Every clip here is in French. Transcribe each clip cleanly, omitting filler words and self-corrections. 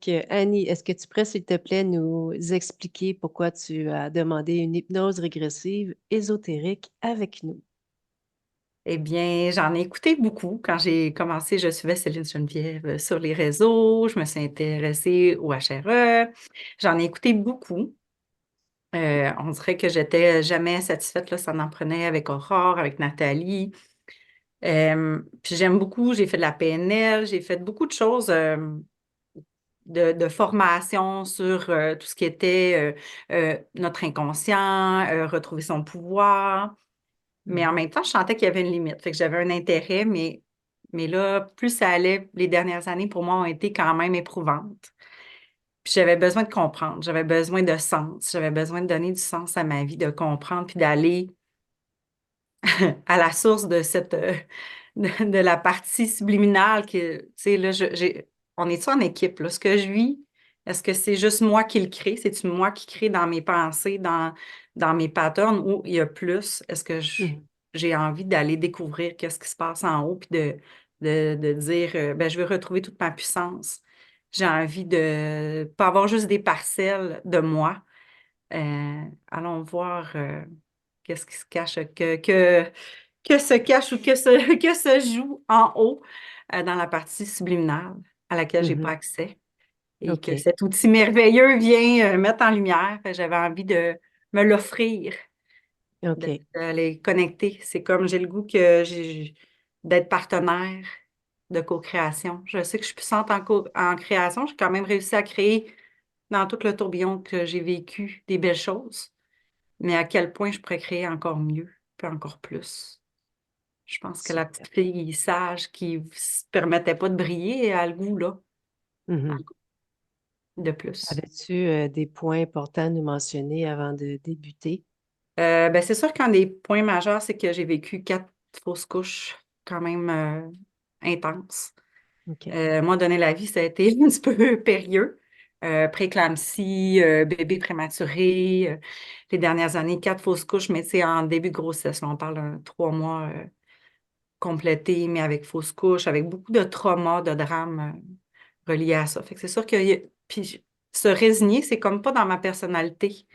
Donc, Annie, est-ce que tu pourrais, s'il te plaît, nous expliquer pourquoi tu as demandé une hypnose régressive ésotérique avec nous? Eh bien, j'en ai écouté beaucoup. Quand j'ai commencé, je suivais Céline Geneviève sur les réseaux. Je me suis intéressée au HRE. J'en ai écouté beaucoup. On dirait que j'étais jamais satisfaite, là, ça en prenait avec Aurore, avec Nathalie. Puis j'aime beaucoup, j'ai fait de la PNL, j'ai fait beaucoup de choses de formation sur tout ce qui était notre inconscient, retrouver son pouvoir. Mais en Mhm. même temps, je sentais qu'il y avait une limite. Fait que j'avais un intérêt, mais là, plus ça allait, les dernières années pour moi ont été quand même éprouvantes. Puis j'avais besoin de comprendre, j'avais besoin de sens, j'avais besoin de donner du sens à ma vie, de comprendre, puis d'aller à la source de de la partie subliminale que, tu sais, là, on est en équipe, là? Ce que je vis, est-ce que c'est juste moi qui le crée? C'est-tu moi qui crée dans mes pensées, dans mes patterns, ou il y a plus? Mhm. J'ai envie d'aller découvrir qu'est-ce qui se passe en haut, puis de dire, ben, je veux retrouver toute ma puissance. J'ai envie de pas avoir juste des parcelles de moi. Allons voir qu'est-ce qui se cache, que se cache ou que se joue en haut dans la partie subliminale à laquelle j'ai pas Mhm. accès et que OK. cet outil merveilleux vient mettre en lumière. Fait que j'avais envie de me l'offrir, OK. de les connecter. C'est comme j'ai le goût que d'être partenaire de co-création. Je sais que je suis puissante en création. J'ai quand même réussi à créer dans tout le tourbillon que j'ai vécu des belles choses, mais à quel point je pourrais créer encore mieux, puis encore plus. Je pense que la petite Super. fille sage qui ne se permettait pas de briller, elle a le goût, là, a le Mhm. goût de plus. Avais-tu des points importants à nous mentionner avant de débuter? Ben, c'est sûr qu'un des points majeurs, c'est que j'ai vécu 4 fausses couches quand même intenses. OK. Moi, donner la vie, ça a été un petit peu périlleux. Préclampsie, bébé prématuré, les dernières années, 4 fausses couches, mais c'est en début de grossesse. Là, on parle d'un 3 mois complété, mais avec fausse couche, avec beaucoup de traumas, de drames reliés à ça. Fait que c'est sûr que puis se résigner, c'est comme pas dans ma personnalité.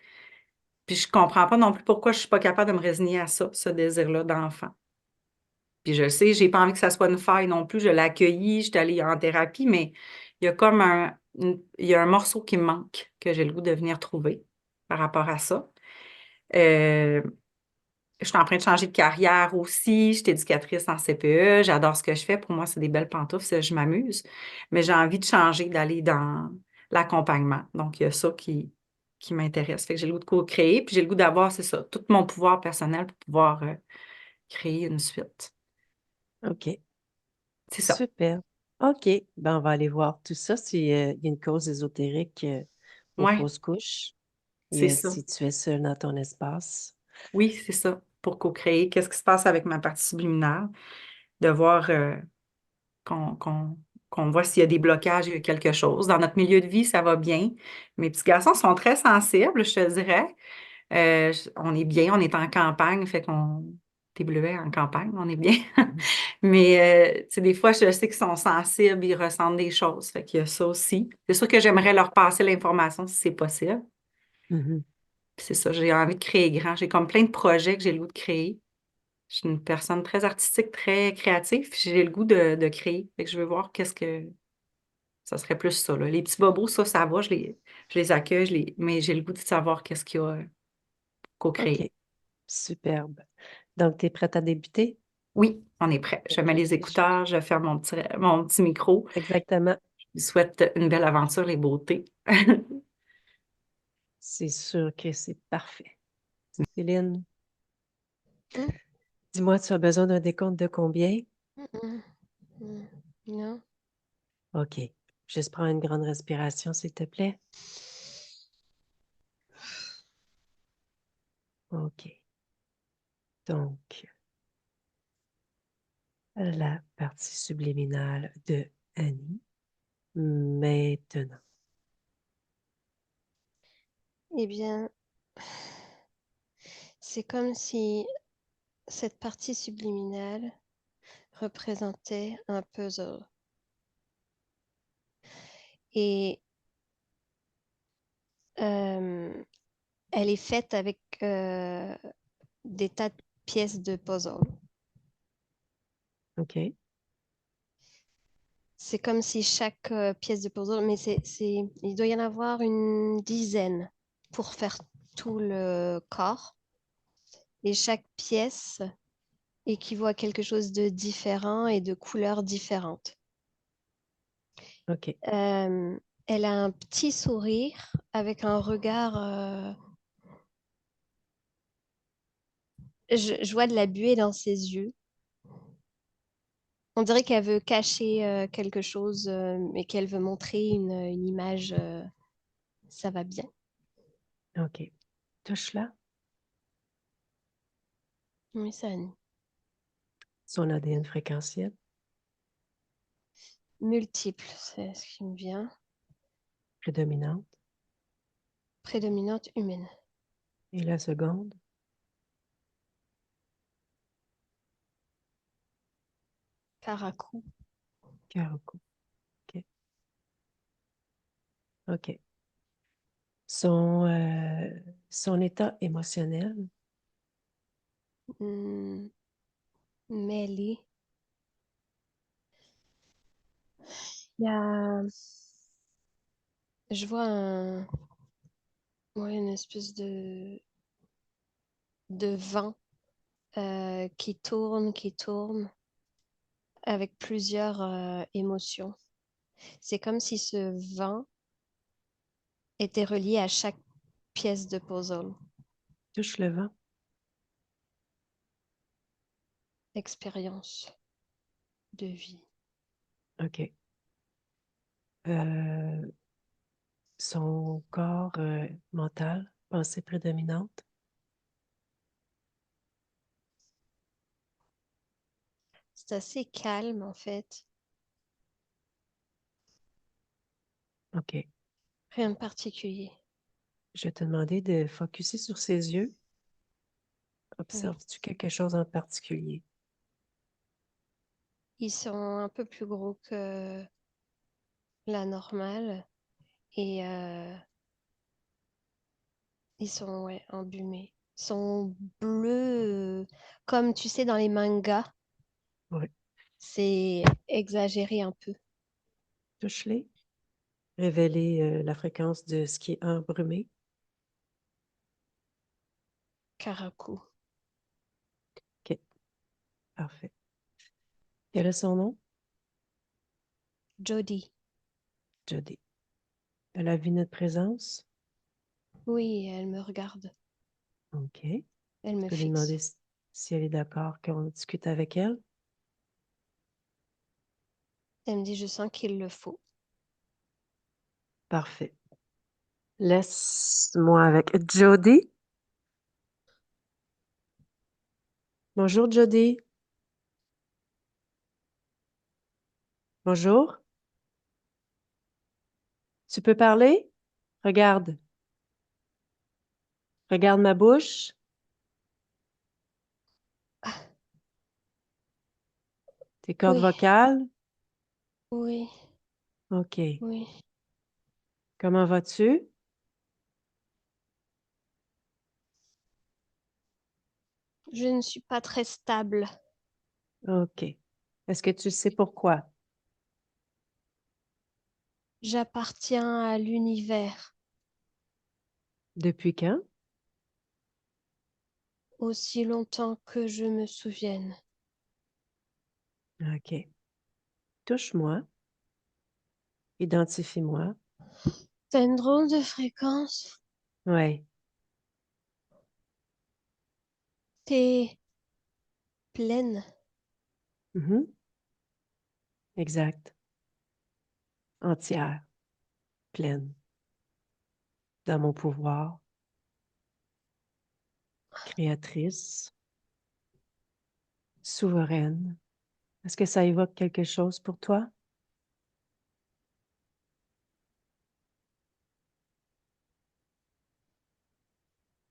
Puis je comprends pas non plus pourquoi je suis pas capable de me résigner à ça, ce désir-là d'enfant. Puis je sais, j'ai pas envie que ça soit une faille non plus. Je l'ai accueilli, j'étais allée en thérapie, mais il y a comme il y a un morceau qui me manque que j'ai le goût de venir trouver par rapport à ça. Euh, je suis en train de changer de carrière aussi. Je suis éducatrice en CPE. J'adore ce que je fais. Pour moi, c'est des belles pantoufles. Je m'amuse. Mais j'ai envie de changer, d'aller dans l'accompagnement. Donc, il y a ça qui m'intéresse. Fait que j'ai le goût de co-créer. Puis j'ai le goût d'avoir, c'est ça, tout mon pouvoir personnel pour pouvoir créer une suite. OK. C'est ça. Super. OK. Ben, on va aller voir tout ça s'il y a une cause ésotérique aux Oui, fausses couches c'est et ça. si tu es seul dans ton espace. Oui, c'est ça. Pour co-créer. Qu'est-ce qui se passe avec ma partie subliminale? De voir qu'on qu'on- qu'on voit s'il y a des blocages, il y a quelque chose. Dans notre milieu de vie, ça va bien. Mes petits garçons sont très sensibles, je te dirais. On est bien, on est en campagne, fait qu'on t'es bleuet en campagne, on est bien. Mhm. Mais tu sais, des fois, je sais qu'ils sont sensibles, ils ressentent des choses. Fait qu'il y a ça aussi. C'est sûr que j'aimerais leur passer l'information si c'est possible. Mhm. Puis c'est ça, j'ai envie de créer grand. J'ai comme plein de projets que j'ai le goût de créer. Je suis une personne très artistique, très créative, puis j'ai le goût de créer. Fait que je veux voir qu'est-ce que ça serait plus ça, là. Les petits bobos, ça va, je les accueille, mais j'ai le goût de savoir qu'est-ce qu'il y a co-créer. OK. Superbe. Donc, tu es prête à débuter? Oui, on est prêt. Je mets les écouteurs, je ferme mon petit micro. Exactement. Je vous souhaite une belle aventure, les beautés. C'est sûr que c'est parfait. Céline, Mm, dis-moi, tu as besoin d'un décompte de combien? mm, mm. Non. OK. Juste prends une grande respiration, s'il te plaît. OK. Donc, la partie subliminale de Annie. Maintenant. Eh bien, c'est comme si cette partie subliminale représentait un puzzle. Et Euh, Elle est faite avec des tas de pièces de puzzle. OK. C'est comme si chaque pièce de puzzle, mais il doit y en avoir une dizaine pour faire tout le corps. Et chaque pièce équivaut à quelque chose de différent et de couleurs différentes. OK. Elle a un petit sourire avec un regard. Je vois de la buée dans ses yeux. On dirait qu'elle veut cacher quelque chose, mais qu'elle veut montrer une image. Ça va bien. OK. Touche-la. Oui, ça. Son ADN fréquentiel. Multiple, c'est ce qui me vient. Prédominante. Prédominante humaine. Et la seconde. Karakou. Karakou. OK. OK. Son état émotionnel. Hmm, mêlée. Il y a. Je vois ouais, une espèce de vent qui tourne avec plusieurs émotions. C'est comme si ce vent était relié à chaque pièce de puzzle. Touche le vent. Expérience de vie. OK. Euh, Son corps mental, pensée prédominante. C'est assez calme en fait. OK. Rien de particulier. Je vais te demander de focuser sur ses yeux. Oui. Observes-tu quelque chose en particulier? Ils sont un peu plus gros que la normale et ils sont ouais, embumés. Ils sont bleus, comme tu sais dans les mangas. Oui. C'est exagéré un peu. Touche-les. Révéler la fréquence de ce qui est embrumé. Karakou. OK. Parfait. Quel est son nom? Jody. Jody. Elle a vu notre présence? Oui, elle me regarde. OK. Tu Elle me peux lui fixe. demander si elle est d'accord qu'on discute avec elle. Elle me dit, je sens qu'il le faut. Parfait. Laisse-moi avec Jody. Bonjour, Jody. Bonjour. Tu peux parler? Regarde. Regarde ma bouche. Tes cordes Oui, vocales. oui, OK. oui. Comment vas-tu? Je ne suis pas très stable. OK. Est-ce que tu sais pourquoi? J'appartiens à l'univers Depuis quand? aussi longtemps que je me souvienne. OK. Touche-moi. Identifie-moi. T'as une drôle de fréquence. Ouais. T'es pleine. Mhm. Exact. Entière. Pleine. Dans mon pouvoir. Créatrice. Souveraine. Est-ce que ça évoque quelque chose pour toi?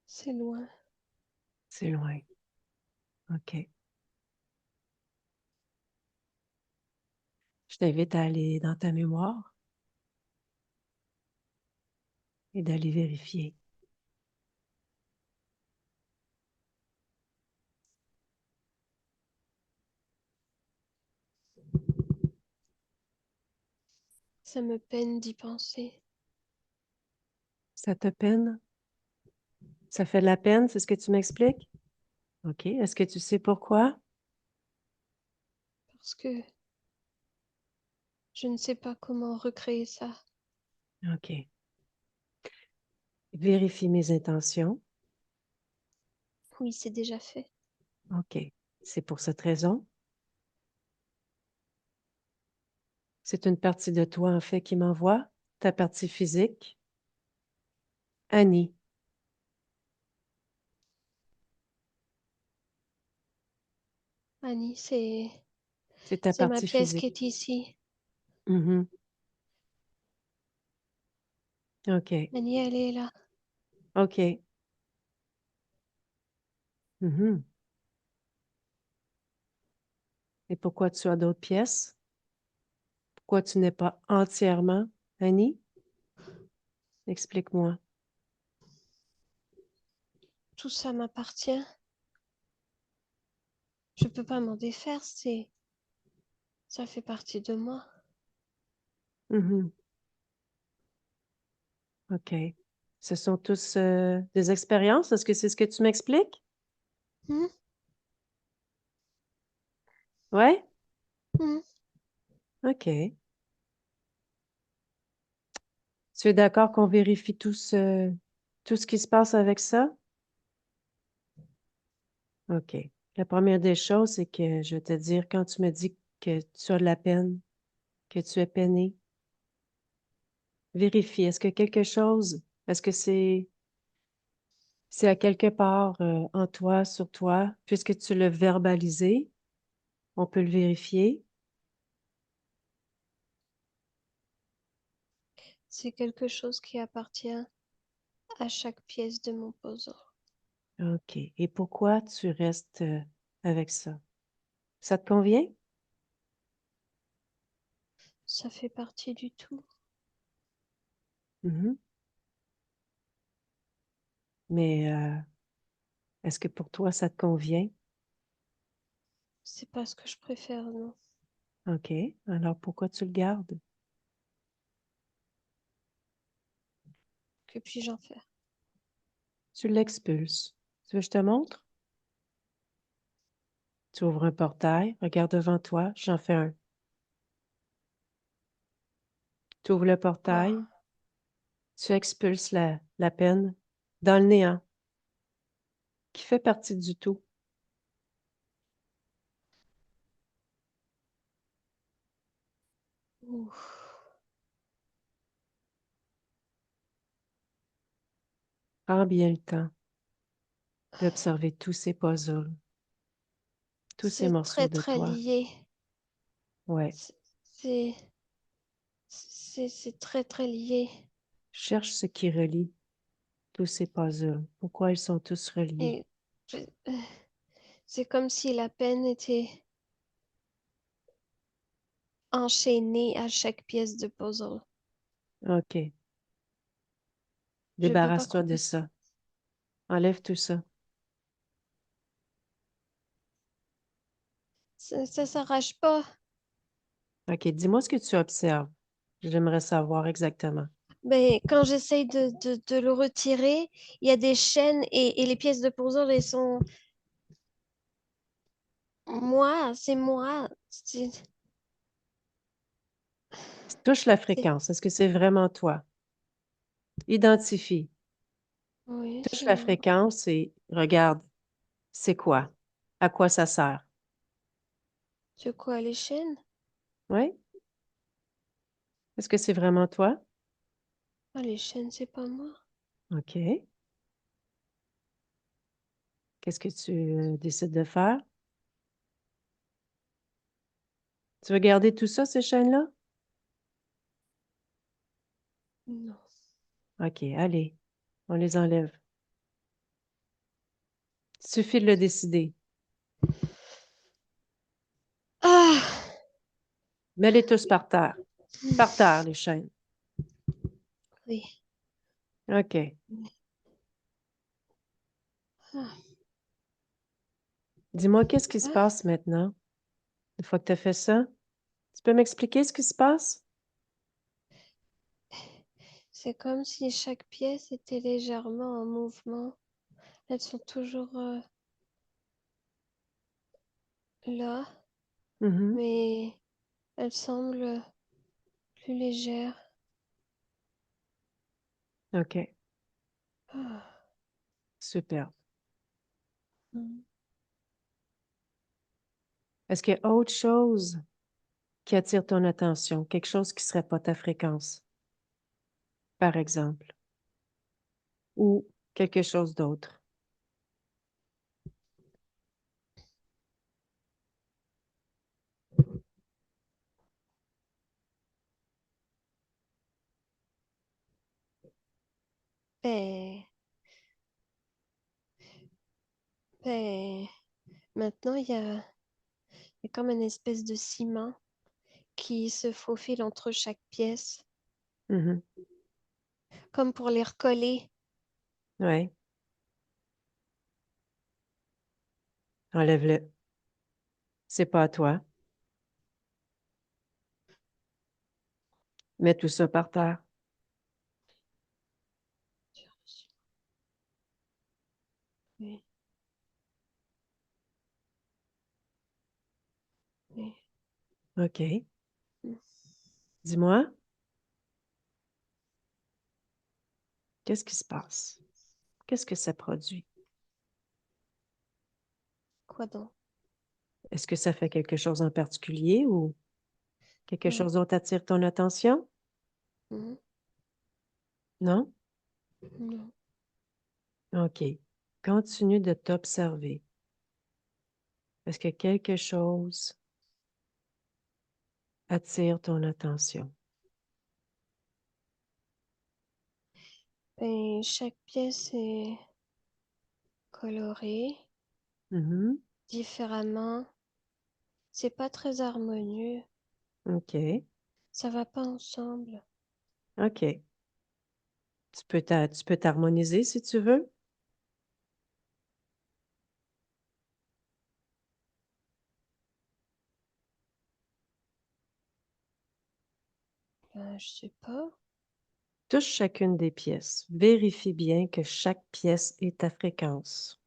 C'est loin. C'est loin. OK. Je t'invite à aller dans ta mémoire. et d'aller vérifier. Ça me peine d'y penser. Ça te peine? Ça fait de la peine, c'est ce que tu m'expliques? OK. Est-ce que tu sais pourquoi? Parce que je ne sais pas comment recréer ça. OK. Vérifie mes intentions. Oui, c'est déjà fait. OK. C'est pour cette raison. C'est une partie de toi, en fait, qui m'envoie, ta partie physique. Annie, Annie, c'est ta c'est ma partie pièce qui physique. est ici. Mhm. OK. Annie, elle est là. OK. Mhm. Et pourquoi tu as d'autres pièces? Pourquoi tu n'es pas entièrement Annie? Explique-moi. Tout ça m'appartient. Je peux pas m'en défaire, ça fait partie de moi. Mhm. OK. Ce sont tous des expériences? Est-ce que c'est ce que tu m'expliques? Hmm? Ouais? Hmm. OK. Tu es d'accord qu'on vérifie tout ce qui se passe avec ça? OK. La première des choses, c'est que je vais te dire, quand tu me dis que tu as de la peine, que tu es peiné, vérifie. Est-ce que c'est à quelque part en toi, sur toi, puisque tu l'as verbalisé, on peut le vérifier. C'est quelque chose qui appartient à chaque pièce de mon puzzle. OK. Et pourquoi tu restes avec ça? Ça te convient? Ça fait partie du tout. Mhm. Mais est-ce que pour toi, ça te convient? C'est pas ce que je préfère, non. OK. Alors pourquoi tu le gardes? Que puis-je en faire? Tu l'expulses. Tu veux que je te montre? Tu ouvres un portail, regarde devant toi, j'en fais un. Tu ouvres le portail, Ah. tu expulses la peine dans le néant, qui fait partie du tout. Ouf. Prends bien le temps d'observer tous ces puzzles, tous ces C'est morceaux très de très toi. lié. Ouais. C'est c'est très très lié. Cherche ce qui relie tous ces puzzles. Pourquoi ils sont tous reliés? Et je- c'est comme si la peine était enchaînée à chaque pièce de puzzle. OK. Je peux pas Débarrasse-toi de couper. ça. Enlève tout ça. Ça s'arrache pas. OK. Dis-moi ce que tu observes. J'aimerais savoir exactement. Mais quand j'essaye de le retirer, il y a des chaînes et les pièces de puzzle, elles sont moi, c'est moi. Touche la C'est- fréquence. Est-ce que c'est vraiment toi? Identifie. Oui, Touche c'est la moi. fréquence et regarde, c'est quoi? À quoi ça sert? De quoi les chaînes? Oui? Est-ce que c'est vraiment toi? Ah, les chaînes, c'est pas moi. OK. Qu'est-ce que tu décides de faire? Tu veux garder tout ça, ces chaînes-là? Non. OK, allez, on les enlève. Il suffit de le décider. Ah! Mets-les tous par terre. Par terre, les chaînes. Oui. OK. Ah, Dis-moi, qu'est-ce qui se ah, passe maintenant, une fois que tu as fait ça? Tu peux m'expliquer ce qui se passe? c'est comme si chaque pièce était légèrement en mouvement. Elles sont toujours là, Mhm. mais elles semblent plus légères. OK, Ah, super. mm. Est-ce qu'il y a autre chose qui attire ton attention? Quelque chose qui ne serait pas ta fréquence, par exemple, ou quelque chose d'autre? Ben, ben, maintenant, il y a comme une espèce de ciment qui se faufile entre chaque pièce, Mhm. comme pour les recoller. Oui, enlève-le. C'est pas à toi. Mets tout ça par terre. Oui, oui. OK. Mm. Dis-moi, qu'est-ce qui se passe? Qu'est-ce que ça produit? Quoi donc? Est-ce que ça fait quelque chose en particulier ou quelque Non. chose d'autre attire ton attention? Mhm. Non? Non. OK. Continue de t'observer. Est-ce que quelque chose attire ton attention? Ben, chaque pièce est colorée Mhm. différemment. C'est pas très harmonieux. OK. Ça va pas ensemble. OK. Tu peux t'harmoniser si tu veux. Ben, je sais pas. Touche chacune des pièces. Vérifie bien que chaque pièce est ta fréquence.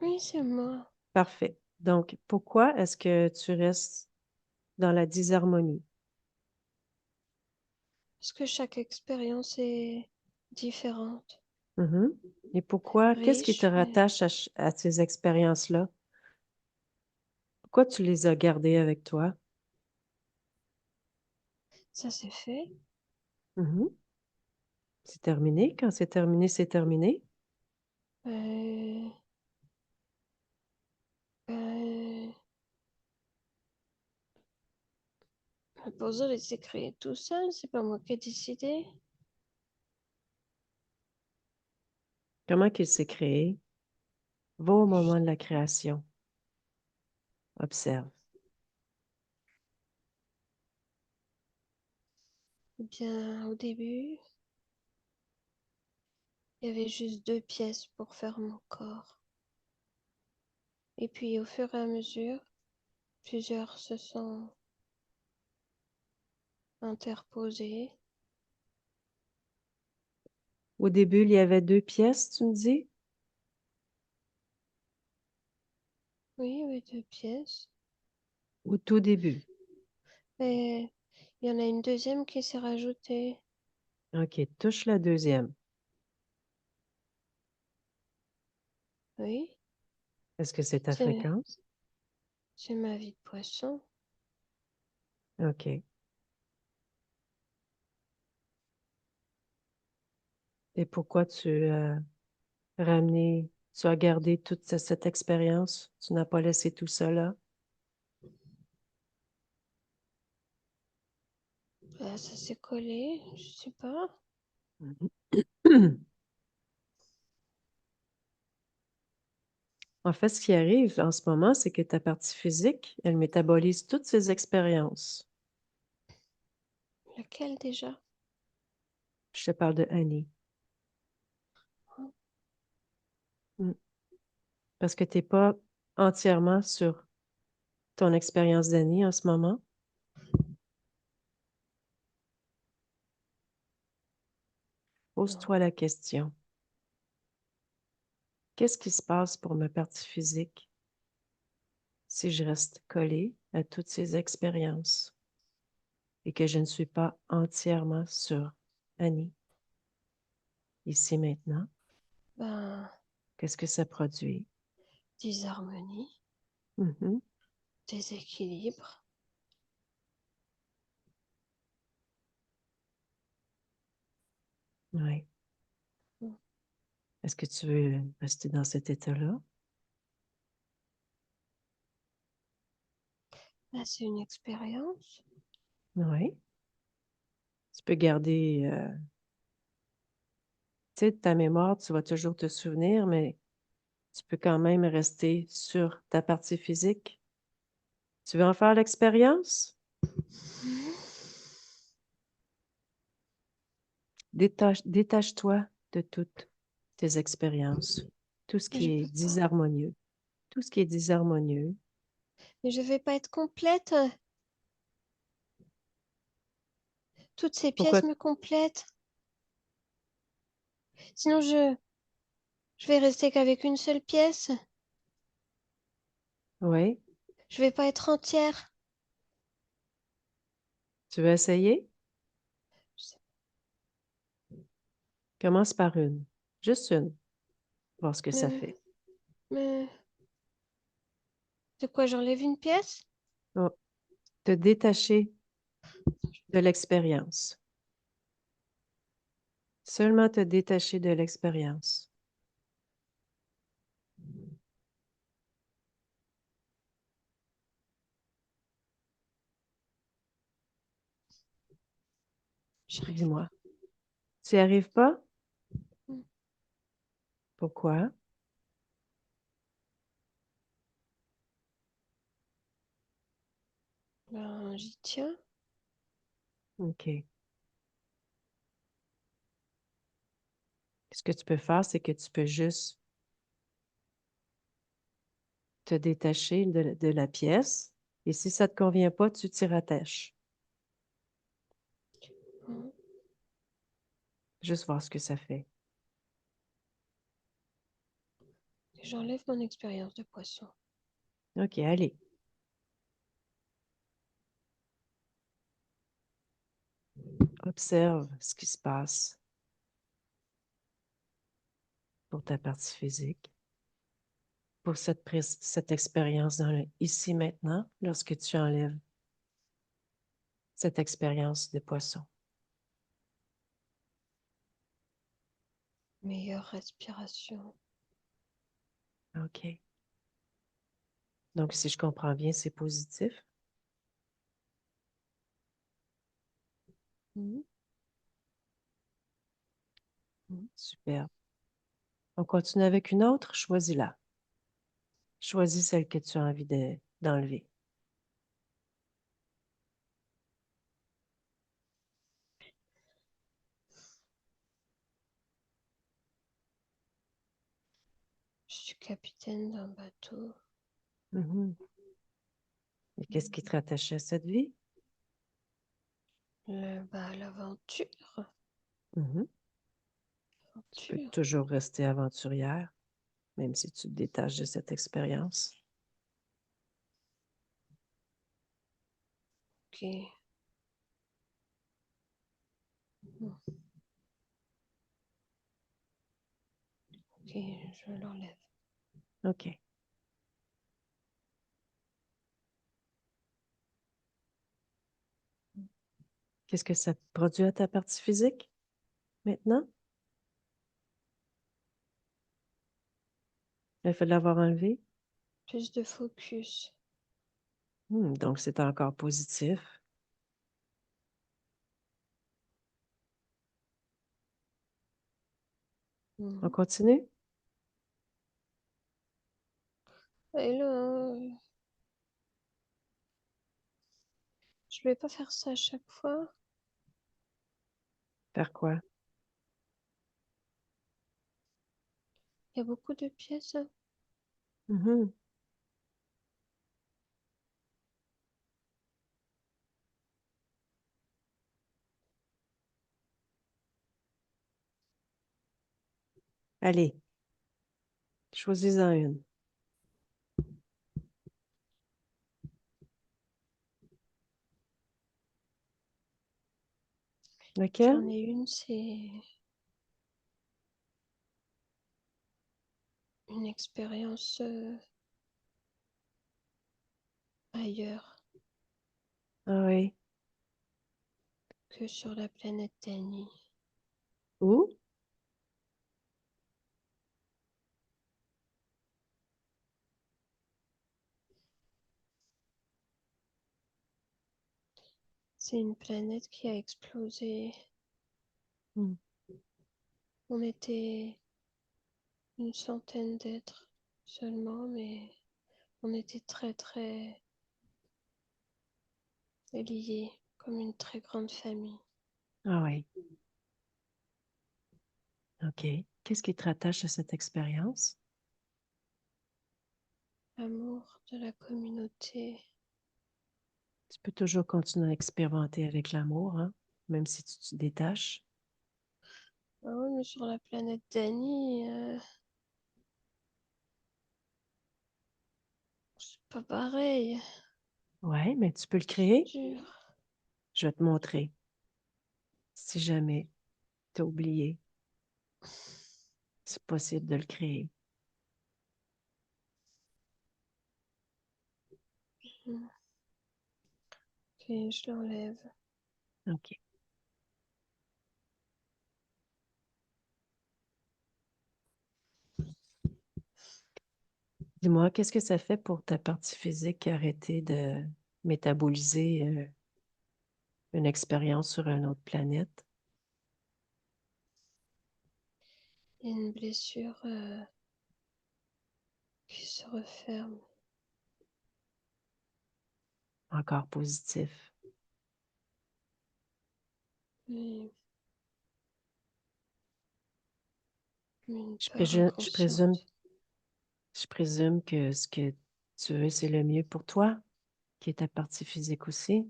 Oui, c'est moi. Parfait. Donc, pourquoi est-ce que tu restes dans la disharmonie? Parce que chaque expérience est différente. Mhm. Et pourquoi? Qu'est-ce qui te Riche, mais rattache à ces expériences-là? Pourquoi tu les as gardées avec toi? ça c'est fait. Mhm. C'est terminé. Quand c'est terminé, c'est terminé. Euh, euh, le puzzle il s'est créé tout seul, c'est pas moi qui ai décidé. Comment qu'il s'est créé? Va au moment de la création. Observe. Eh bien, au début, il y avait juste deux pièces pour faire mon corps. Et puis, au fur et à mesure, plusieurs se sont interposées. Au début, il y avait deux pièces, tu me dis? Oui, oui, deux pièces. Au tout début. Mais il y en a une deuxième qui s'est rajoutée. OK, touche la deuxième. Oui, Est-ce que c'est ta c'est fréquence? c'est ma vie de poisson. OK. Et pourquoi tu as ramené, tu as gardé toute cette expérience? Tu n'as pas laissé tout ça là? Ça s'est collé, je sais pas. En fait, ce qui arrive en ce moment, c'est que ta partie physique, elle métabolise toutes ces expériences. Lequel déjà? Je te parle de Annie. Mm. Parce que tu n'es pas entièrement sur ton expérience d'Annie en ce moment. Non. Pose-toi la question. Qu'est-ce qui se passe pour ma partie physique si je reste collée à toutes ces expériences et que je ne suis pas entièrement sur Annie, ici maintenant? Ben, Qu'est-ce que ça produit? disharmonie, Mhm. déséquilibre. Oui. Mm. Est-ce que tu veux rester dans cet état-là? Ben, c'est une expérience. Oui. Tu peux garder, tu sais, de ta mémoire, tu vas toujours te souvenir, mais tu peux quand même rester sur ta partie physique. Tu veux en faire l'expérience? Détache-toi de toutes tes expériences, tout ce Mais qui je est peux pas. disharmonieux. Tout ce qui est disharmonieux. Mais je vais pas être complète. Toutes ces Pourquoi? pièces me complètent. Sinon, je vais rester qu'avec une seule pièce. Oui. Je vais pas être entière. Tu veux essayer? Je sais- Commence par une. Juste une. Voir ce que ça Mais, fait. mais, de quoi j'enlève une pièce? Oh, te détacher de l'expérience. Seulement te détacher de l'expérience. J'arrive Dis-moi. Tu n'y arrives pas? pas. Pourquoi? Ben, j'y tiens. OK. Ce que tu peux faire, c'est que tu peux juste te détacher de la pièce. Et si ça ne te convient pas, tu t'y rattaches. Mm. Juste voir ce que ça fait. J'enlève mon expérience de poisson. OK, allez. Observe ce qui se passe pour ta partie physique, pour cette expérience dans le ici maintenant, lorsque tu enlèves cette expérience de poisson. Meilleure respiration. OK. Donc, si je comprends bien, c'est positif. Mm. Super. On continue avec une autre. Choisis-la. Choisis celle que tu as envie d'enlever. Je suis capitaine d'un bateau. Mhm. Et qu'est-ce qui te rattachait à cette vie? L'aventure. Mhm. Tu peux Aventure. toujours rester aventurière, même si tu te détaches de cette expérience. Ok. Mm. Ok, je l'enlève. OK. Qu'est-ce que ça produit à ta partie physique maintenant? Le fait de l'avoir enlevé? Plus de focus. Donc, c'est encore positif. On Mm. continue? Et là, je vais pas faire ça à chaque fois. Faire quoi? Il y a beaucoup de pièces. Mhm. Allez, choisis-en une. Laquelle? J'en ai une, c'est une expérience ailleurs Ah oui. que sur la planète Dany. Où? C'est une planète qui a explosé. Hmm. On était une centaine d'êtres seulement, mais on était très très liés, comme une très grande famille. Ah oui. OK. Qu'est-ce qui te rattache à cette expérience? L'amour de la communauté. Tu peux toujours continuer à expérimenter avec l'amour, hein, même si tu te détaches. Ah oui, mais sur la planète Dany, c'est pas pareil. Ouais, mais tu peux le créer. C'est dur. Je vais te montrer. Si jamais tu as oublié, c'est possible de le créer. Ok, je l'enlève. OK. Dis-moi, qu'est-ce que ça fait pour ta partie physique arrêter de métaboliser une expérience sur une autre planète? Il y a une blessure qui se referme. Encore positif. Mais, mais une Je, peur je présume, inconsciente. je présume que ce que tu veux, c'est le mieux pour toi, qui est ta partie physique aussi.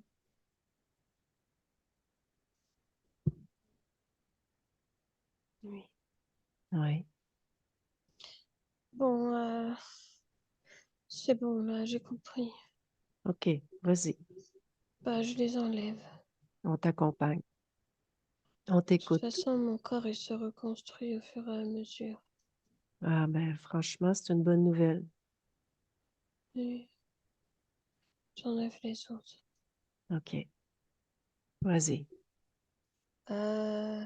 Oui. Oui. Bon, c'est bon, là, j'ai compris. OK, vas-y, Bah, je les enlève. on t'accompagne. On De toute t'écoute. façon, mon corps, il se reconstruit au fur et à mesure. Ah ben, franchement, c'est une bonne nouvelle. Oui, j'enlève les autres. OK, vas-y. Euh,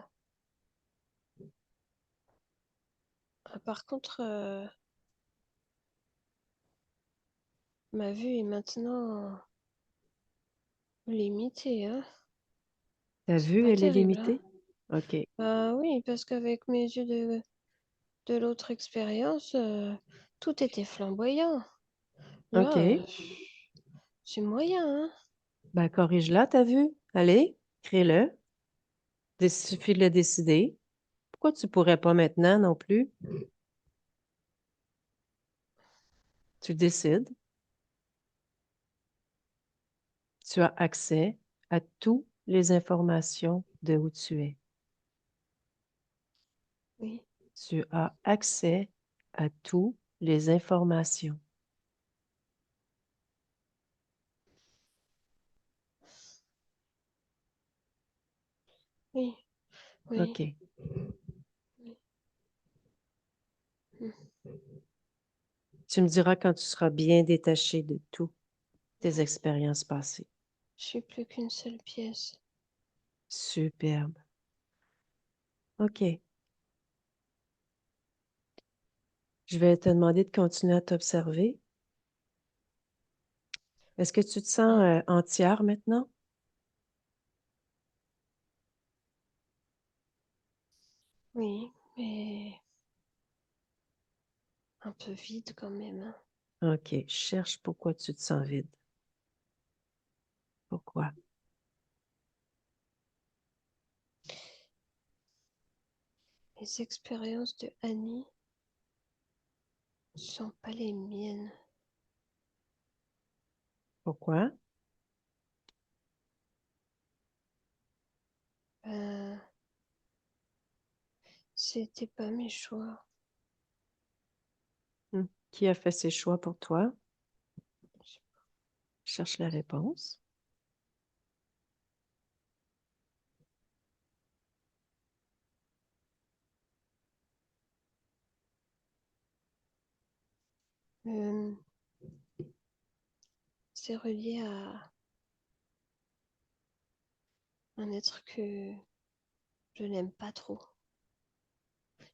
par contre, ma vue est maintenant limitée, hein. Ta C'est vue, pas elle est terrible, hein. limitée? OK, Bah oui, parce qu'avec mes yeux de l'autre expérience, tout était flamboyant. Là, OK. c'est moyen, hein. Ben, corrige-la, ta vue. Allez, crée-le. Il suffit de le décider. Pourquoi tu pourrais pas maintenant non plus? Tu décides. Tu as accès à toutes les informations de où tu es. Oui, Tu as accès à toutes les informations. oui, oui. OK. Oui. Hmm. Tu me diras quand tu seras bien détaché de toutes tes expériences passées. Je suis plus qu'une seule pièce. Superbe. OK. Je vais te demander de continuer à t'observer. Est-ce que tu te sens Hein. entière maintenant? Oui, mais un peu vide quand même, hein. OK. Cherche pourquoi tu te sens vide. Pourquoi? Les expériences de Annie Ce sont pas les miennes. Pourquoi? Euh, C'était pas mes choix. Qui a fait ces choix pour toi? Cherche la réponse. Euh, c'est relié à un être que je n'aime pas trop.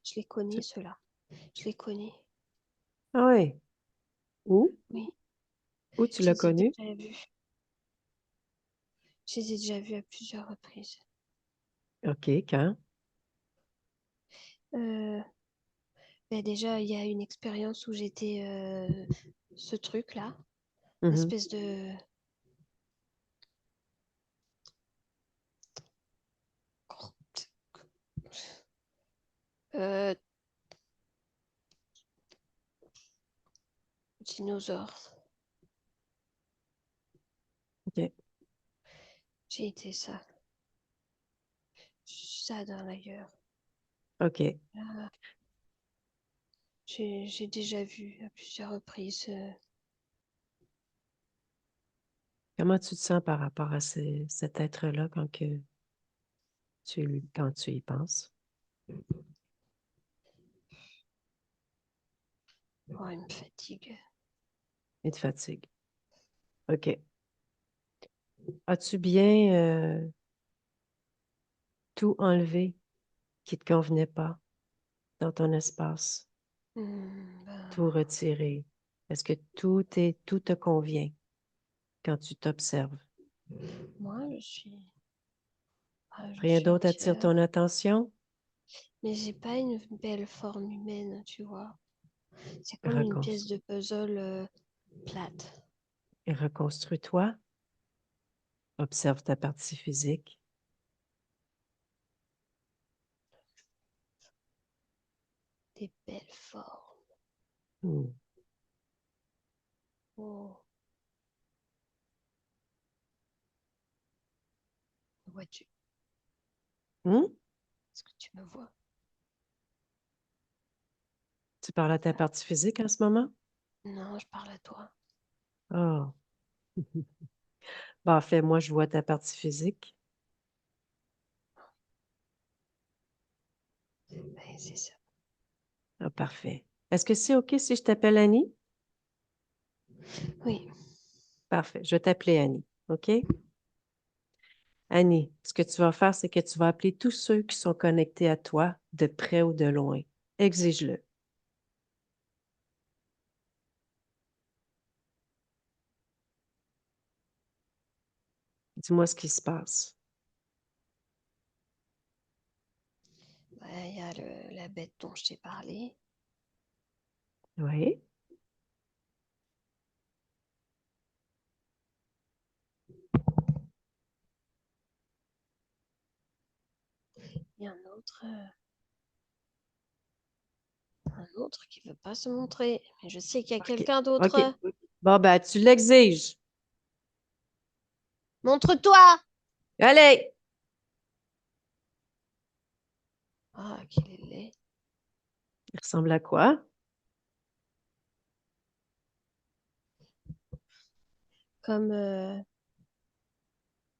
Je les connais, ceux-là. Je les connais. Ah oui. Où? Oui, Où tu je l'as les ai connu? déjà vus. Je les ai déjà vus à plusieurs reprises. OK, quand? Euh, ben déjà, il y a une expérience où j'étais ce truc-là, une Mhm. espèce de euh, dinosaure. OK. J'ai été ça. Ça dans l'ailleurs. OK. Là, j'ai déjà vu à plusieurs reprises. Comment tu te sens par rapport à cet être-là quand tu y penses? Oh, il me fatigue. Il te fatigue. OK. As-tu bien tout enlevé qui ne te convenait pas dans ton espace? Tout Ben, retiré? Est-ce que tout te convient quand tu t'observes? moi, je Rien suis d'autre attire entière. ton attention? Mais j'ai pas une belle forme humaine, tu vois. C'est comme une pièce Reconstru- de puzzle plate. Reconstruis-toi. Observe ta partie physique. Des belles formes. Hmm. Oh, vois-tu? Hmm? Est-ce que tu me vois? Tu parles à ta partie physique en ce moment? Non, je parle à toi. Ah. Bah, en fait, moi, je vois ta partie physique. Ben, c'est ça. Ah, parfait. Est-ce que c'est OK si je t'appelle Annie? Oui, Parfait. Je vais t'appeler Annie. OK? Annie, ce que tu vas faire, c'est que tu vas appeler tous ceux qui sont connectés à toi, de près ou de loin. Exige-le. Dis-moi ce qui se passe. ben, il y a la bête dont je t'ai parlé. Oui? Il y a un autre qui veut pas se montrer. Mais je sais qu'il y a OK. quelqu'un OK. d'autre. Bon, ben, tu l'exiges. Montre-toi! Allez! Ah, qu'il est laid. Il ressemble à quoi? Comme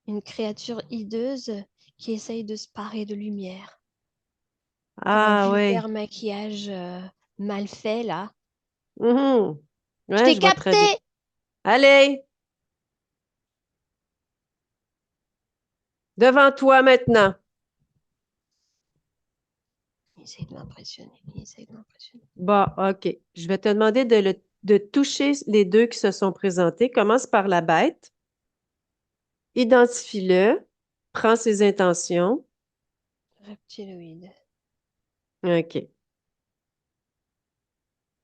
une créature hideuse qui essaye de se parer de lumière. Comme un Ah, oui. vulgaire maquillage mal fait, là. Mhm. Je Ouais, t'ai je vois très bien. capté! Allez! Devant toi maintenant. Il essaye de m'impressionner. Il essaye de m'impressionner. Bon, OK. Je vais te demander de toucher les deux qui se sont présentés. Commence par la bête. Identifie-le. Prends ses intentions. Reptiloïde. OK.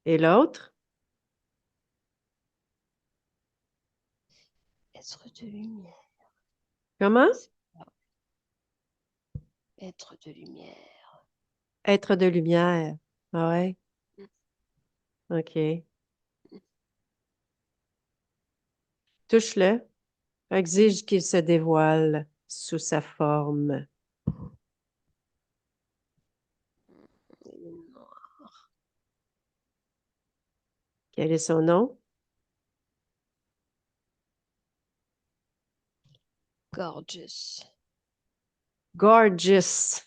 Et l'autre? Être de lumière. Comment? C'est ça. Être de lumière. Être de lumière. Ah ouais. OK. Touche-le. Exige qu'il se dévoile sous sa forme. Quel est son nom? Gorgeous. Gorgeous.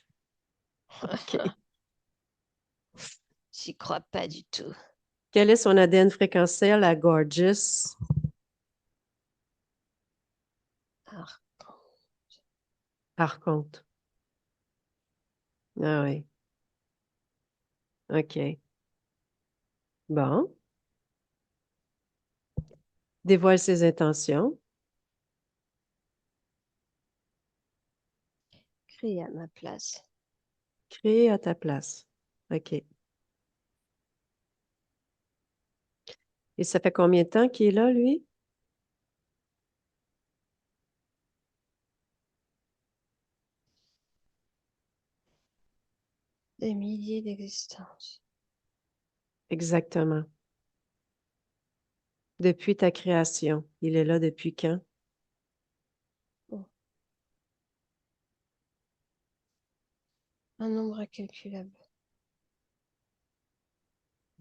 OK. J'y crois pas du tout. Quel est son ADN fréquentiel à Gorgeous? Alors, Par contre. Ah oui. OK. Bon. Dévoile ses intentions. crie à ma place. Crée à ta place. OK. Et ça fait combien de temps qu'il est là, lui? Des milliers d'existences. Exactement. Depuis ta création. Il est là depuis quand? Oh. Un nombre incalculable.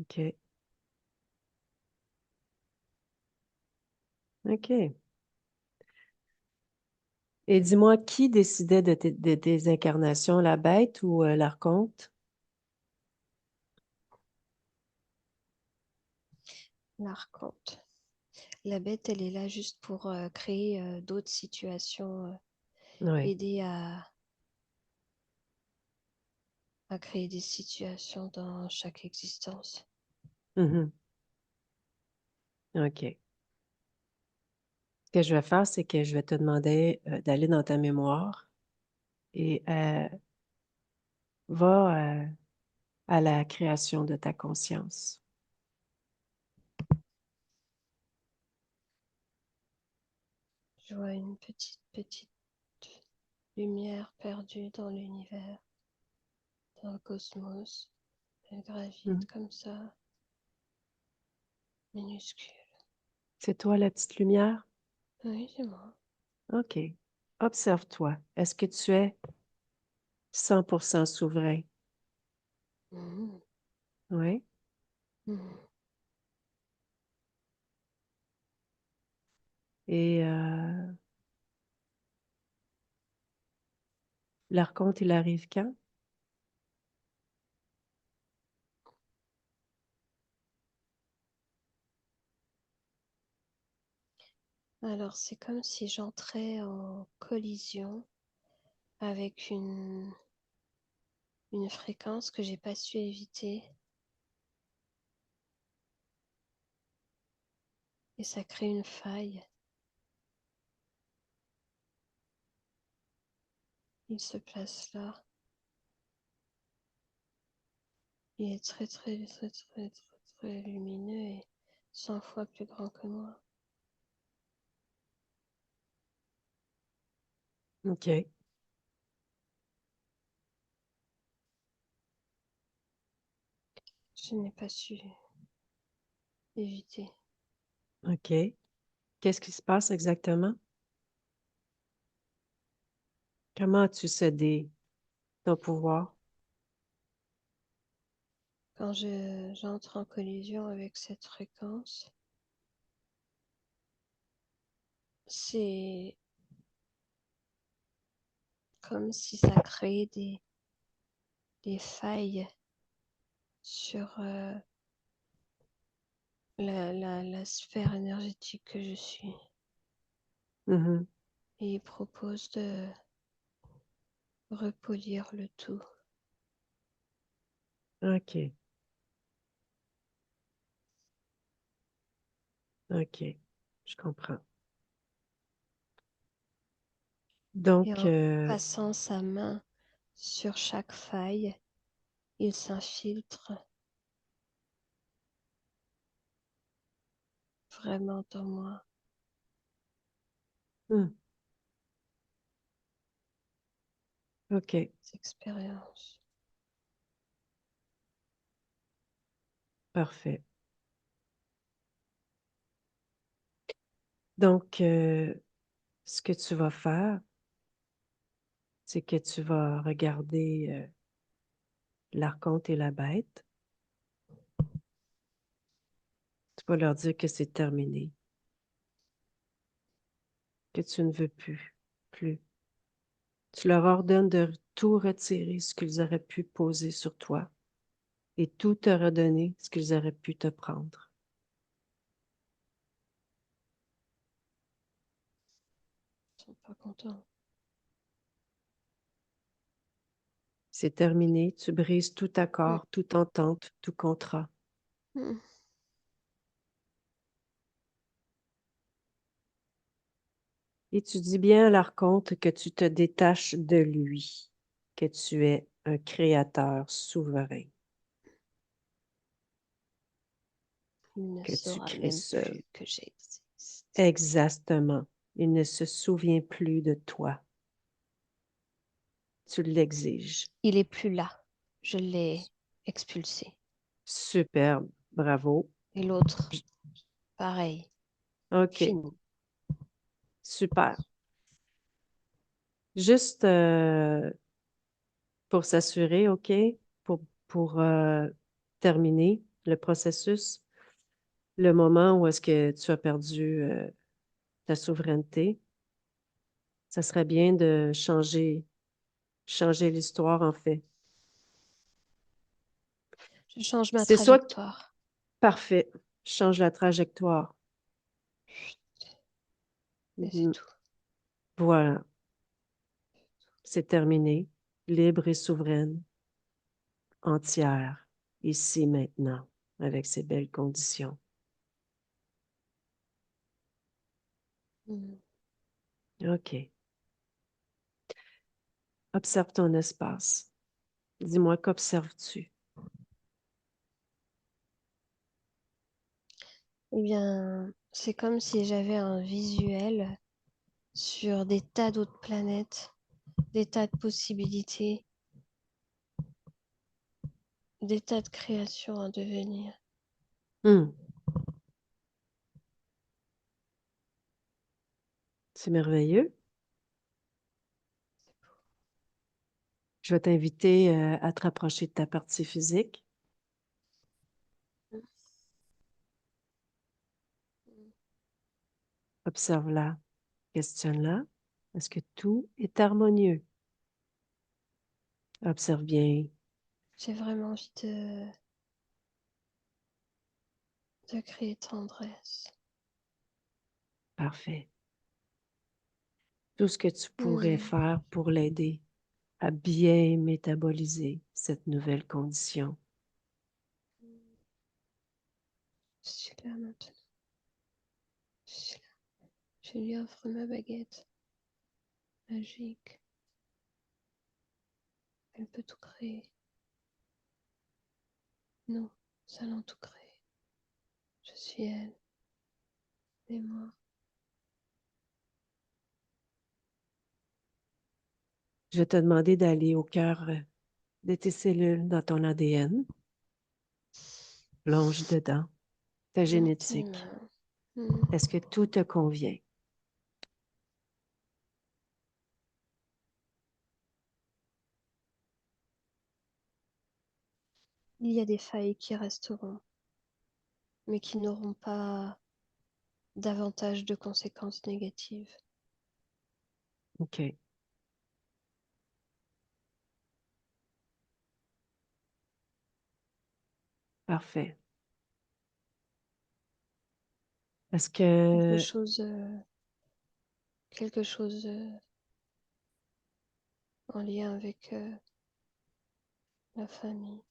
OK. OK. Et dis-moi, qui décidait de tes incarnations, la bête ou l'archonte? L'archonte. La bête, elle est là juste pour créer d'autres situations, Oui. aider à créer des situations dans chaque existence. Mhm. OK. Ce que je vais faire, c'est que je vais te demander d'aller dans ta mémoire et va à la création de ta conscience. Je vois une petite lumière perdue dans l'univers, dans le cosmos. Elle gravite Mhm. comme ça, minuscule. C'est toi la petite lumière? Oui, c'est moi. OK. Observe-toi. Est-ce que tu es 100% souverain? Mhm. Oui. Mhm. Et l'archonte, il arrive quand? Alors, c'est comme si j'entrais en collision avec une fréquence que j'ai pas su éviter et ça crée une faille. Il se place là. Il est très lumineux et 100 fois plus grand que moi. OK. Je n'ai pas su éviter. OK. Qu'est-ce qui se passe exactement? Comment as-tu cédé ton pouvoir? Quand j'entre en collision avec cette fréquence, c'est comme si ça créait des failles sur la sphère énergétique que je suis. Mhm. Et il propose de repolir le tout. OK. OK. Je comprends. Et Donc, en passant sa main sur chaque faille, il s'infiltre vraiment dans moi. hmm, OK. Expérience. Parfait. Donc, ce que tu vas faire, c'est que tu vas regarder l'archonte et la bête. Tu vas leur dire que c'est terminé, que tu ne veux plus. Tu leur ordonnes de tout retirer ce qu'ils auraient pu poser sur toi et tout te redonner ce qu'ils auraient pu te prendre. Ils sont pas contents. C'est terminé, tu brises tout accord, toute entente, tout contrat. Mm. Et tu dis bien à l'archonte que tu te détaches de lui, que tu es un créateur souverain, Il ne que tu saura crées même seul. plus que j'existe. Exactement. Il ne se souvient plus de toi. Tu l'exiges. Il est plus là. Je l'ai expulsé. Superbe. Bravo. Et l'autre, pareil, OK. fini. Super. Juste pour s'assurer, OK, pour terminer le processus, le moment où est-ce que tu as perdu ta souveraineté, ça serait bien de changer l'histoire, en fait. Je change ma C'est soit trajectoire. parfait, change la trajectoire. Et c'est Mhm. tout. Voilà, c'est terminé. Libre et souveraine, entière, ici, maintenant, avec ces belles conditions. Mm. OK. Observe ton espace. Dis-moi, qu'observes-tu? Eh bien, c'est comme si j'avais un visuel sur des tas d'autres planètes, des tas de possibilités, des tas de créations à devenir. Hmm, c'est merveilleux. Je vais t'inviter à te rapprocher de ta partie physique. Observe-la, questionne-la. Est-ce que tout est harmonieux? Observe bien. J'ai vraiment envie de créer tendresse. Parfait. Tout ce que tu pourrais Mm. faire pour l'aider à bien métaboliser cette nouvelle condition. Je suis là maintenant. Je suis là. Je lui offre ma baguette magique. Elle peut tout créer. Nous allons tout créer. Je suis elle et moi. Je vais te demander d'aller au cœur de tes cellules dans ton ADN. Plonge dedans. Ta génétique. Gentiment. Mm. Est-ce que tout te convient? Il y a des failles qui resteront, mais qui n'auront pas davantage de conséquences négatives. OK. Parfait. Est-ce Quelque que... chose, quelque chose en lien avec la famille.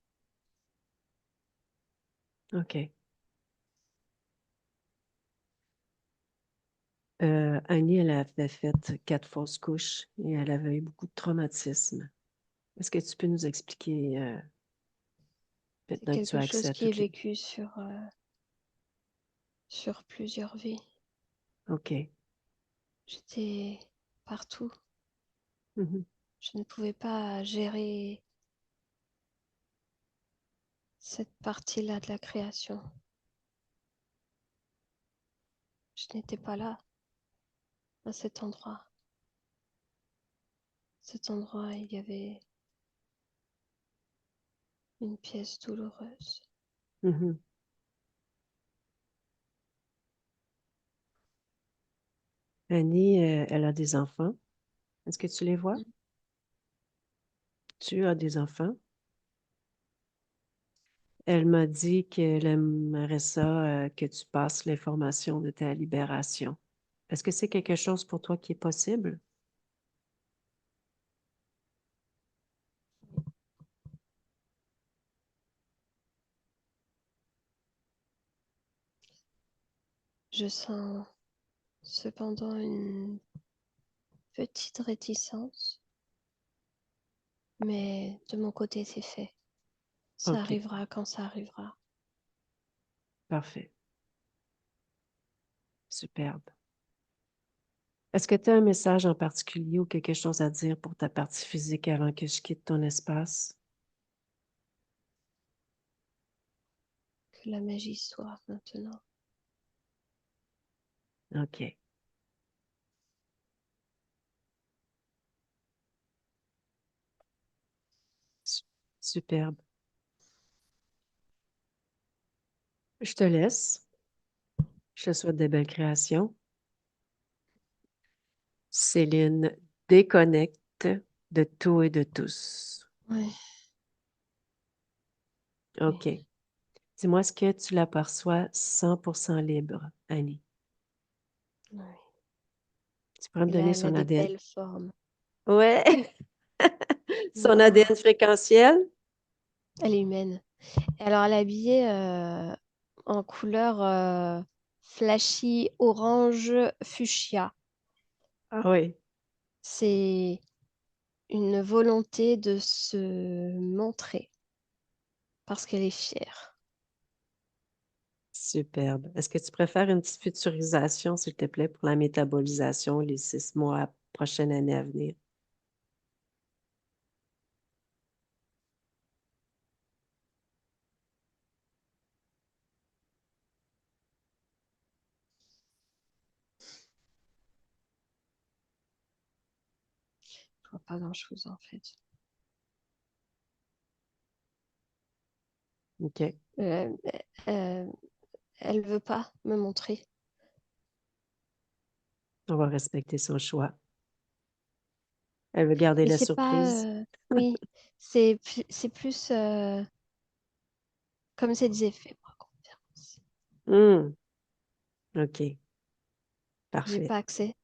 OK. Annie, elle avait fait 4 fausses couches et elle avait eu beaucoup de traumatisme. Est-ce que tu peux nous expliquer, C'est maintenant que tu quelque as chose accès à qui est toutes les... vécu sur plusieurs vies. OK. J'étais partout. Mhm. Je ne pouvais pas gérer cette partie-là de la création. Je n'étais pas là. à cet endroit. Cet endroit, il y avait une pièce douloureuse. Mhm. Annie, elle a des enfants. Est-ce que tu les vois? Tu as des enfants. Elle m'a dit qu'elle aimerait ça, que tu passes l'information de ta libération. Est-ce que c'est quelque chose pour toi qui est possible? Je sens cependant une petite réticence, mais de mon côté, c'est fait. Ça OK, arrivera quand ça arrivera. parfait. Superbe. Est-ce que tu as un message en particulier ou quelque chose à dire pour ta partie physique avant que je quitte ton espace? Que la magie soit maintenant. OK. Su- Superbe. Je te laisse. Je te souhaite de belles créations. Céline déconnecte de tout et de tous. Oui, oui, OK. Dis-moi, est-ce que tu l'aperçois 100% libre, Annie? oui. Tu pourrais me Et là, donner elle a son des ADN? belles formes. Ouais. Son Waouh. ADN fréquentiel? Elle est humaine. Et alors, elle est habillée en couleur flashy orange fuchsia. Ah oui. C'est une volonté de se montrer parce qu'elle est fière. Superbe. Est-ce que tu préfères une petite futurisation, s'il te plaît, pour la métabolisation les 6 mois, prochaine année à venir? Je vois pas grand-chose en fait. OK. Euh, euh, elle veut pas me montrer. On va respecter son choix. Elle veut garder Mais la c'est pas. surprise. Oui, c'est plus comme c'est des effets, moi, conférence. Hmm. OK. J'ai Parfait. pas accès.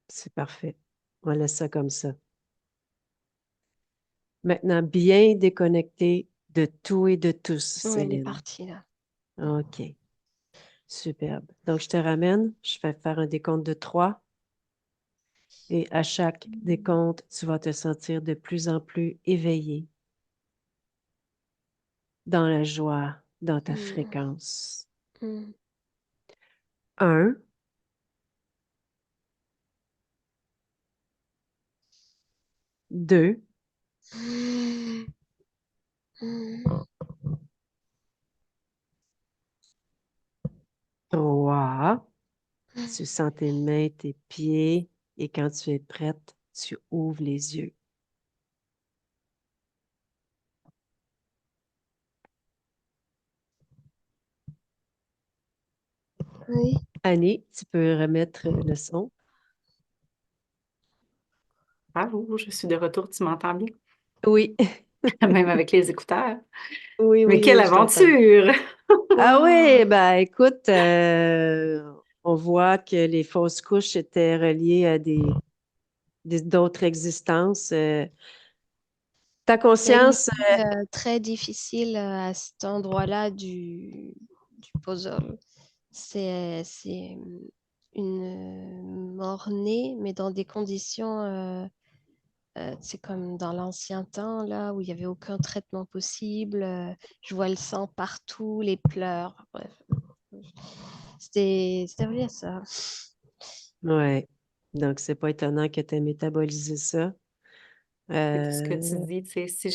C'est parfait. On laisse ça comme ça. Maintenant, bien déconnecté de tout et de tous, Oui, elle est Céline. partie là. OK. Superbe. Donc, je te ramène. Je vais faire un décompte de 3. Et à chaque décompte, tu vas te sentir de plus en plus éveillé dans la joie, dans ta Mm, fréquence. mm, 1, 2, mm, mm. 3. Tu sens tes mains, tes pieds. Et quand tu es prête, tu ouvres les yeux. Oui. Annie, tu peux remettre le son? Bravo, je suis de retour, tu m'entends bien? Oui, Même avec les écouteurs. oui, Mais oui, quelle oui, je t'entends. aventure! Ah oui, Waouh. ben écoute, on voit que les fausses couches étaient reliées à d'autres existences. Ta Il y a une conscience, ligne très difficile à cet endroit-là du puzzle. C'est une mort-née, mais dans des conditions, c'est comme dans l'ancien temps, là, où il n'y avait aucun traitement possible. Je vois le sang partout, les pleurs. Bref, c'était vrai, ça. ouais. Donc, c'est pas étonnant que tu aies métabolisé ça. C'est tout ce que tu Euh, dis, tu sais, si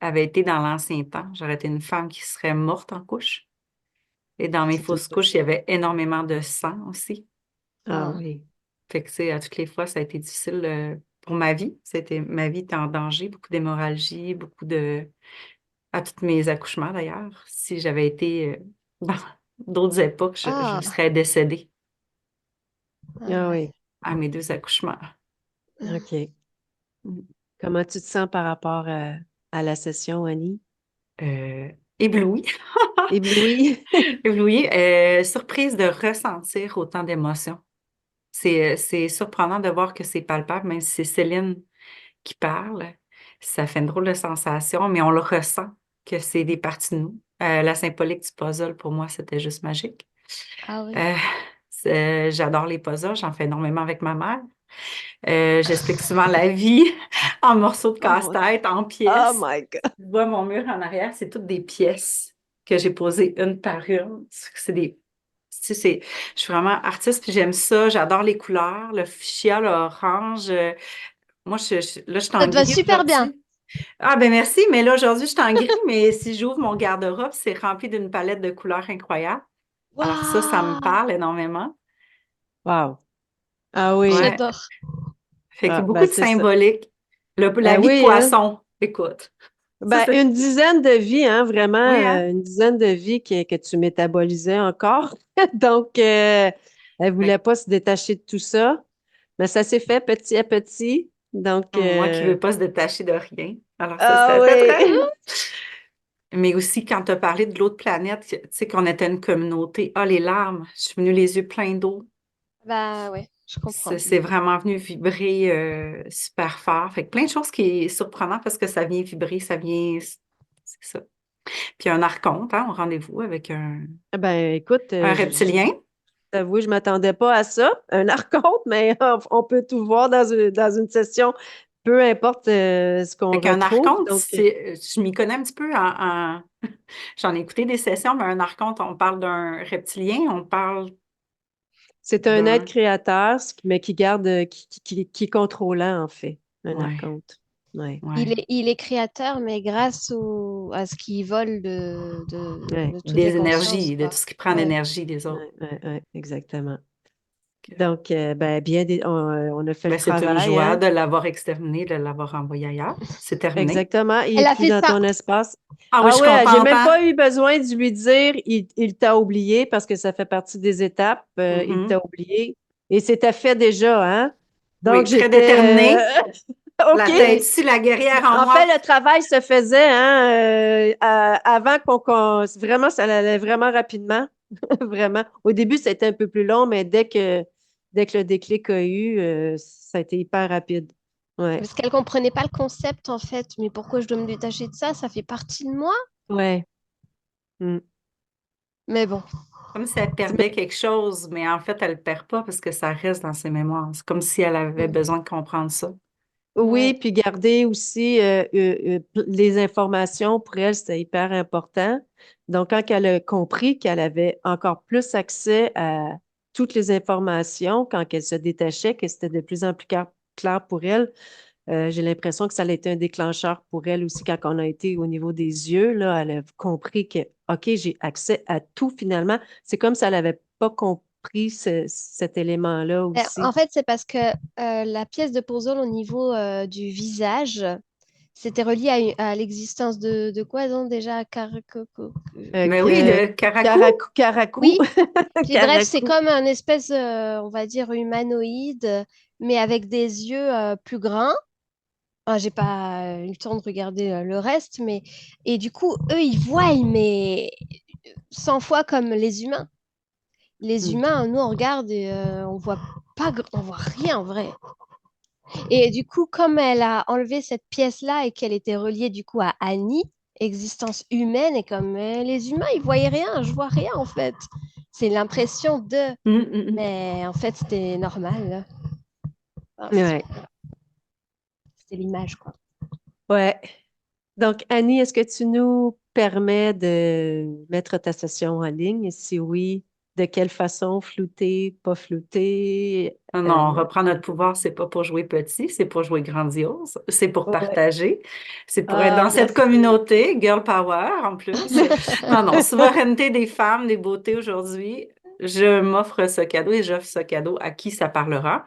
j'avais été dans l'ancien temps, j'aurais été une femme qui serait morte en couche. Et dans mes c'est tout fausses couches, il y possible. avait énormément de sang aussi. Ah Ah, oui. Fait que, à toutes les fois, ça a été difficile pour ma vie. Ma vie était en danger, beaucoup d'hémorragie, à tous mes accouchements d'ailleurs. Si j'avais été dans d'autres époques, je Ah, serais décédée Ah oui, ouais. à mes 2 accouchements. OK. Mm. Comment tu te sens par rapport à la session, Annie? Euh, Éblouie. Éblouie? Éblouie. Surprise de ressentir autant d'émotions. C'est surprenant de voir que c'est palpable, même si c'est Céline qui parle. Ça fait une drôle de sensation, mais on le ressent que c'est des parties de nous. La symbolique du puzzle, pour moi, c'était juste magique. Ah oui. Euh, j'adore les puzzles, j'en fais énormément avec ma mère. J'explique souvent la vie en morceaux de Oh mon Dieu. casse-tête, en Oh pièces. my God. Tu vois mon mur en arrière, c'est toutes des pièces que j'ai posées une par une. C'est des. Tu sais, je suis vraiment artiste, puis j'aime ça. J'adore les couleurs, le fuchsia, l'orange. Moi, là, je suis Ça en te va gris super bien. aujourd'hui. Ah, ben merci, mais là, aujourd'hui, je suis en gris, mais si j'ouvre mon garde-robe, c'est rempli d'une palette de couleurs incroyables. Alors, ça me Waouh, parle énormément. Wow. Ah oui. Ouais. j'adore. Fait que Ah, beaucoup ben de c'est ça. symbolique. La Ben vie de oui, hein? poisson, écoute. Ça, Ben, c'est. une dizaine de vies, hein, vraiment, Oui, hein? une dizaine de vies que tu métabolisais encore. Donc, elle Fait voulait pas se détacher de tout ça, mais ça s'est fait petit à petit. Donc, que moi qui ne veux pas se détacher de rien. Alors, ça, ah c'était très. oui. Mais aussi, quand tu as parlé de l'autre planète, tu sais qu'on était une communauté. Ah, les larmes. Je suis venue les yeux pleins d'eau. Bah ouais, je comprends. C'est vraiment venu vibrer super fort. Fait que plein de choses qui est surprenant parce que ça vient vibrer, ça vient. C'est ça. Puis un archonte, hein, au rendez-vous avec Ben, écoute, un reptilien. t'avoue, je m'attendais pas à ça, un archonte, mais on peut tout voir dans une session, peu importe ce qu'on Fait qu'un retrouve. archonte, Donc, je m'y connais un petit peu J'en ai écouté des sessions, mais un archonte, on parle d'un reptilien, on parle c'est un être d'un. créateur, mais qui garde, qui est contrôlant, en fait, un Ouais, archonte. Ouais, ouais. Il est créateur, mais grâce à ce qu'il vole ouais, de toutes les Des consciences, énergies, de tout quoi. ce qui prend Ouais. l'énergie des autres. ouais, exactement. Que- Donc, ben, on a fait le Ben, c'est une travail, joie hein? de l'avoir exterminé, de l'avoir envoyé ailleurs. C'est terminé. Exactement. Il est Elle a plus fait dans ça. ton espace. Ah oui, je Ah suis ouais, j'ai contente, même hein? pas eu besoin de lui dire, il t'a oublié parce que ça fait partie des étapes. Il t'a Mhm. oublié. Et c'était fait déjà, hein? Donc, Oui, très j'étais déterminée. OK. La tête ici, la guerrière en En moi. fait, le travail se faisait, hein, avant vraiment, ça allait vraiment rapidement. Vraiment. Au début, c'était un peu plus long, mais dès que le déclic a eu, ça a été hyper rapide. Ouais. Parce qu'elle comprenait pas le concept, en fait. Mais pourquoi je dois me détacher de ça? Ça fait partie de moi. Ouais. Mm. Mais bon. Comme si elle perdait Mais quelque chose, mais en fait, elle ne le perd pas parce que ça reste dans ses mémoires. C'est comme si elle avait Mm. besoin de comprendre ça. oui, Ouais. puis garder aussi les informations pour elle, c'était hyper important. Donc, quand elle a compris qu'elle avait encore plus accès à toutes les informations, quand elle se détachait, que c'était de plus en plus clair pour elle, j'ai l'impression que ça a été un déclencheur pour elle aussi quand on a été au niveau des yeux. Là, elle a compris que, OK, j'ai accès à tout finalement. C'est comme si elle n'avait pas compris cet élément-là En aussi. fait, c'est parce que la pièce de puzzle au niveau du visage, c'était relié à l'existence de quoi donc déjà? Mais oui, le caracou. Caracu. Oui. Puis bref, c'est Caracu. comme un espèce, on va dire, humanoïde, mais avec des yeux plus grands. Ah, j'ai pas eu le temps de regarder le reste, mais et du coup, eux, ils voient, mais 100 fois comme les humains. Les Hmm. humains, nous, on regarde et on voit pas, on voit rien en vrai. Et du coup, comme elle a enlevé cette pièce-là et qu'elle était reliée du coup à Annie, existence humaine, et comme les humains, ils voyaient rien, je vois rien en fait. C'est l'impression de, Hum, hum, hum. mais en fait, c'était normal. Enfin, Ouais. c'était l'image, quoi. Ouais. Donc, Annie, est-ce que tu nous permets de mettre ta session en ligne? Et si oui, de quelle façon? Flouter, pas flouter? Non, non, on reprend notre pouvoir, c'est pas pour jouer petit, c'est pour jouer grandiose, c'est pour Ouais. partager, c'est pour être Ah, dans cette merci. communauté, girl power en plus. Non, non, souveraineté des femmes, des beautés aujourd'hui. je m'offre ce cadeau et j'offre ce cadeau à qui ça parlera.